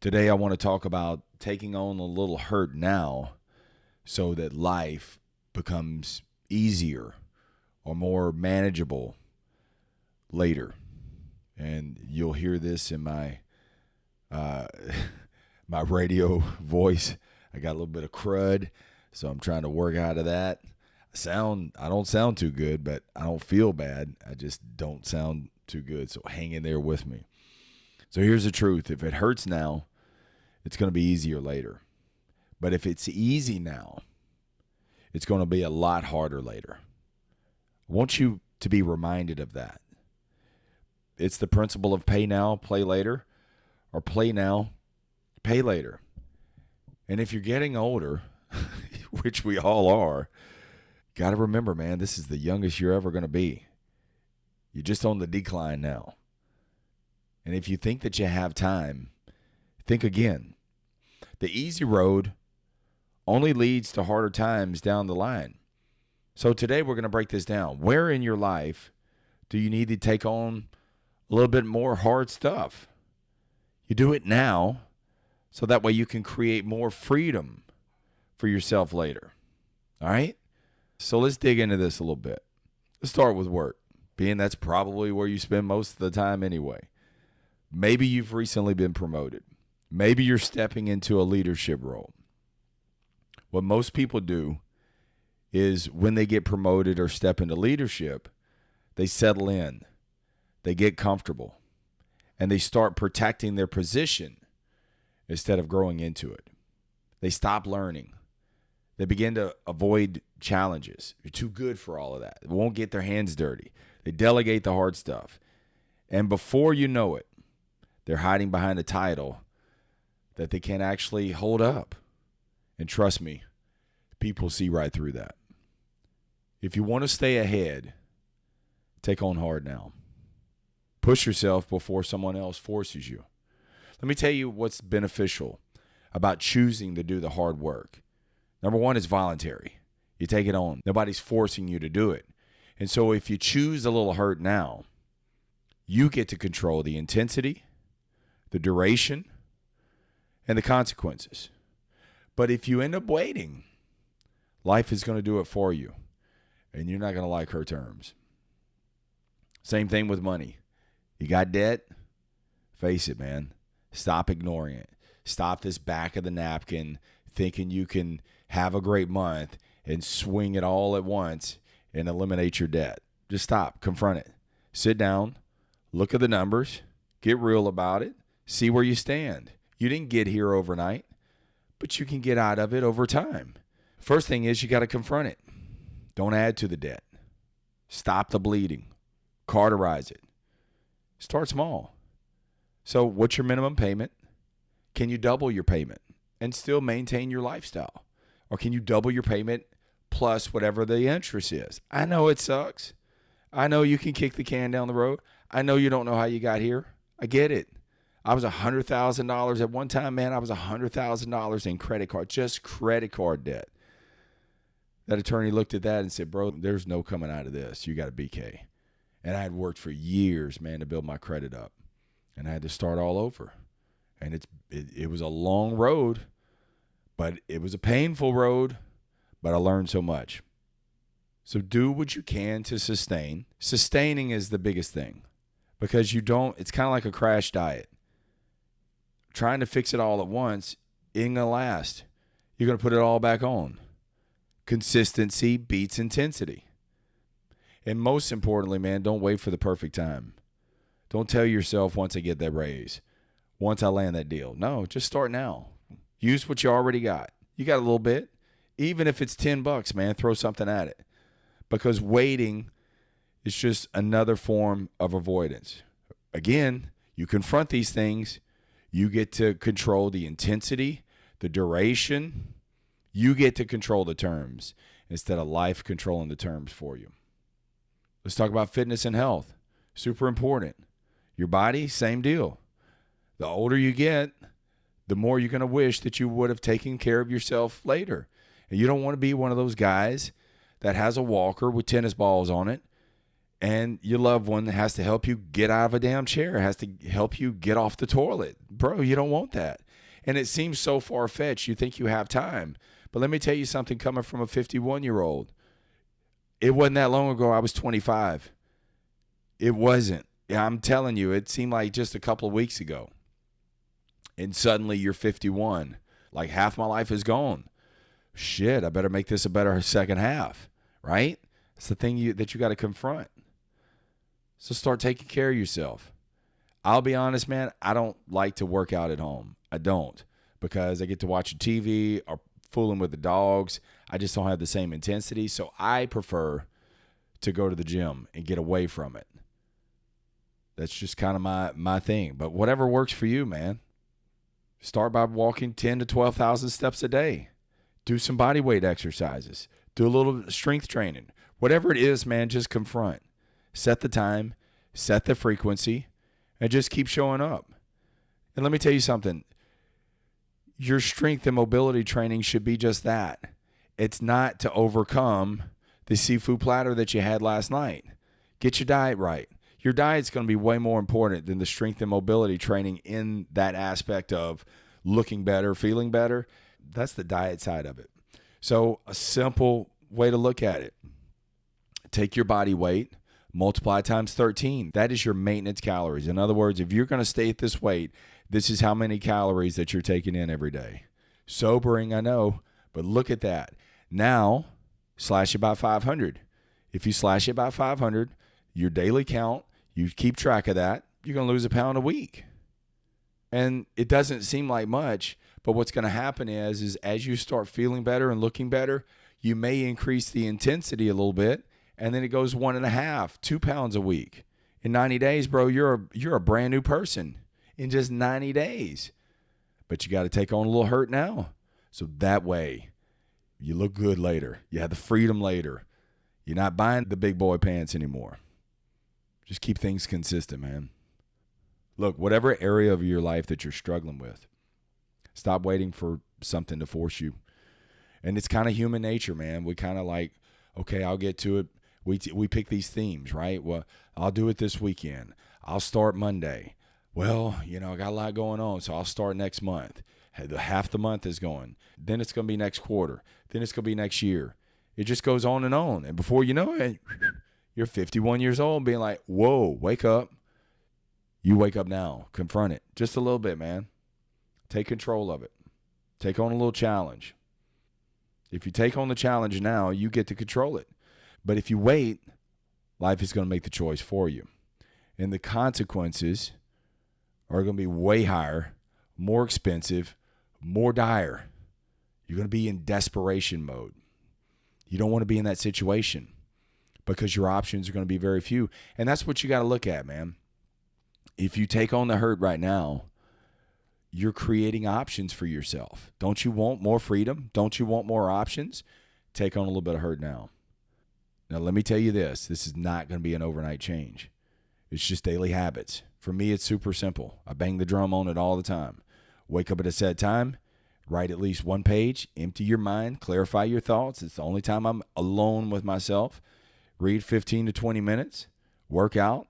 Today, I want to talk about taking on a little hurt now so that life becomes easier or more manageable later. And you'll hear this in my uh, my radio voice. I got a little bit of crud, so I'm trying to work out of that. I don't sound too good, but I don't feel bad. I just don't sound too good. So hang in there with me. So here's the truth. If it hurts now, it's going to be easier later. But if it's easy now, it's going to be a lot harder later. I want you to be reminded of that. It's the principle of pay now, play later, or play now, pay later. And if you're getting older, which we all are, got to remember, man, this is the youngest you're ever going to be. You're just on the decline now. And if you think that you have time, think again. The easy road only leads to harder times down the line. So today we're going to break this down. Where in your life do you need to take on a little bit more hard stuff? You do it now so that way you can create more freedom for yourself later. All right? So let's dig into this a little bit. Let's start with work, being that's probably where you spend most of the time anyway. Maybe you've recently been promoted. Maybe you're stepping into a leadership role. What most people do is when they get promoted or step into leadership, they settle in, they get comfortable, and they start protecting their position instead of growing into it. They stop learning. They begin to avoid challenges. You're too good for all of that. They won't get their hands dirty. They delegate the hard stuff. And before you know it, they're hiding behind a title that they can't actually hold up. And trust me, people see right through that. If you want to stay ahead, take on hard now. Push yourself before someone else forces you. Let me tell you what's beneficial about choosing to do the hard work. Number one is voluntary. You take it on. Nobody's forcing you to do it. And so if you choose a little hurt now, you get to control the intensity, the duration, and the consequences. But if you end up waiting, life is going to do it for you, and you're not going to like her terms. Same thing with money. You got debt? Face it, man. Stop ignoring it. Stop this back of the napkin thinking you can have a great month and swing it all at once and eliminate your debt. Just stop. Confront it. Sit down. Look at the numbers. Get real about it. See where you stand. You didn't get here overnight, but you can get out of it over time. First thing is you got to confront it. Don't add to the debt. Stop the bleeding. Cauterize it. Start small. So what's your minimum payment? Can you double your payment and still maintain your lifestyle? Or can you double your payment plus whatever the interest is? I know it sucks. I know you can kick the can down the road. I know you don't know how you got here. I get it. I was $100,000 at one time, man. I was $100,000 in just credit card debt. That attorney looked at that and said, bro, there's no coming out of this. You got a BK. And I had worked for years, man, to build my credit up. And I had to start all over. And it was a long road, but it was a painful road, but I learned so much. So do what you can to sustain. Sustaining is the biggest thing because it's kind of like a crash diet. Trying to fix it all at once ain't going to last. You're going to put it all back on. Consistency beats intensity. And most importantly, man, don't wait for the perfect time. Don't tell yourself once I get that raise, once I land that deal. No, just start now. Use what you already got. You got a little bit. Even if it's $10, man, throw something at it. Because waiting is just another form of avoidance. Again, you confront these things. You get to control the intensity, the duration. You get to control the terms instead of life controlling the terms for you. Let's talk about fitness and health. Super important. Your body, same deal. The older you get, the more you're going to wish that you would have taken care of yourself later. And you don't want to be one of those guys that has a walker with tennis balls on it and your loved one has to help you get out of a damn chair, has to help you get off the toilet. Bro, you don't want that. And it seems so far-fetched. You think you have time. But let me tell you something coming from a 51-year-old. It wasn't that long ago I was 25. It wasn't. Yeah, I'm telling you, it seemed like just a couple of weeks ago. And suddenly you're 51. Like half my life is gone. Shit, I better make this a better second half, right? It's the thing that you got to confront. So start taking care of yourself. I'll be honest, man, I don't like to work out at home. I don't, because I get to watch TV or fooling with the dogs. I just don't have the same intensity. So I prefer to go to the gym and get away from it. That's just kind of my thing. But whatever works for you, man. Start by walking 10 to 12,000 steps a day. Do some body weight exercises. Do a little strength training. Whatever it is, man, just confront. Set the time, set the frequency, and just keep showing up. And let me tell you something. Your strength and mobility training should be just that. It's not to overcome the seafood platter that you had last night. Get your diet right. Your diet's going to be way more important than the strength and mobility training in that aspect of looking better, feeling better. That's the diet side of it. So a simple way to look at it. Take your body weight, multiply times 13. That is your maintenance calories. In other words, if you're going to stay at this weight, this is how many calories that you're taking in every day. Sobering, I know, but look at that. Now, slash it by 500. If you slash it by 500, your daily count, you keep track of that, you're going to lose a pound a week. And it doesn't seem like much, but what's going to happen is as you start feeling better and looking better, you may increase the intensity a little bit, and then it goes 1.5, 2 pounds a week. In 90 days, bro, you're a brand new person in just 90 days. But you got to take on a little hurt now. So that way, you look good later. You have the freedom later. You're not buying the big boy pants anymore. Just keep things consistent, man. Look, whatever area of your life that you're struggling with, stop waiting for something to force you. And it's kind of human nature, man. We kind of like, okay, I'll get to it. We pick these themes, right? Well, I'll do it this weekend. I'll start Monday. Well, I got a lot going on, so I'll start next month. Half the month is going. Then it's going to be next quarter. Then it's going to be next year. It just goes on. And before you know it, you're 51 years old being like, whoa, wake up. You wake up now. Confront it. Just a little bit, man. Take control of it. Take on a little challenge. If you take on the challenge now, you get to control it. But if you wait, life is going to make the choice for you. And the consequences are going to be way higher, more expensive, more dire. You're going to be in desperation mode. You don't want to be in that situation because your options are going to be very few. And that's what you got to look at, man. If you take on the hurt right now, you're creating options for yourself. Don't you want more freedom? Don't you want more options? Take on a little bit of hurt now. Now, let me tell you this. This is not going to be an overnight change. It's just daily habits. For me, it's super simple. I bang the drum on it all the time. Wake up at a set time, write at least one page, empty your mind, clarify your thoughts. It's the only time I'm alone with myself. Read 15 to 20 minutes, work out,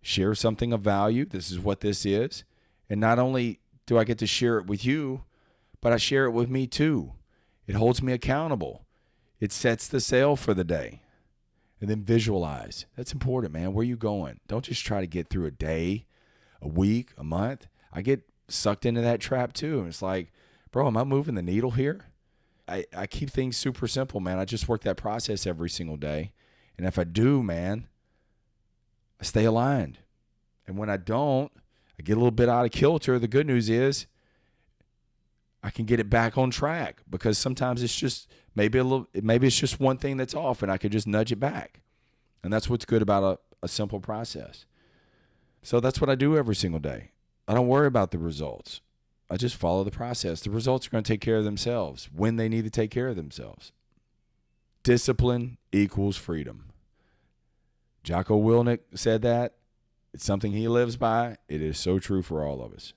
share something of value. This is what this is. And not only do I get to share it with you, but I share it with me too. It holds me accountable. It sets the sail for the day. And then visualize. That's important, man. Where are you going? Don't just try to get through a day, a week, a month. I get sucked into that trap too. And it's like, bro, am I moving the needle here? I keep things super simple, man. I just work that process every single day. And if I do, man, I stay aligned. And when I don't, I get a little bit out of kilter. The good news is I can get it back on track because sometimes it's just maybe it's just one thing that's off and I could just nudge it back. And that's what's good about a simple process. So that's what I do every single day. I don't worry about the results. I just follow the process. The results are going to take care of themselves when they need to take care of themselves. Discipline equals freedom. Jocko Willink said that. It's something he lives by. It is so true for all of us.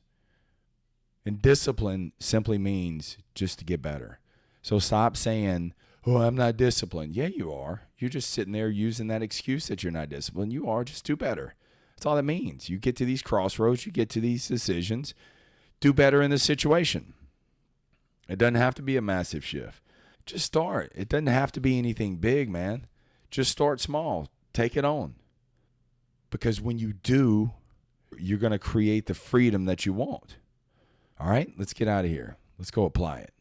And discipline simply means just to get better. So stop saying, oh, I'm not disciplined. Yeah, you are. You're just sitting there using that excuse that you're not disciplined. You are. Just do better. That's all that means. You get to these crossroads. You get to these decisions. do better in this situation. It doesn't have to be a massive shift. Just start. It doesn't have to be anything big, man. Just start small. Take it on. Because when you do, you're going to create the freedom that you want. All right, let's get out of here. Let's go apply it.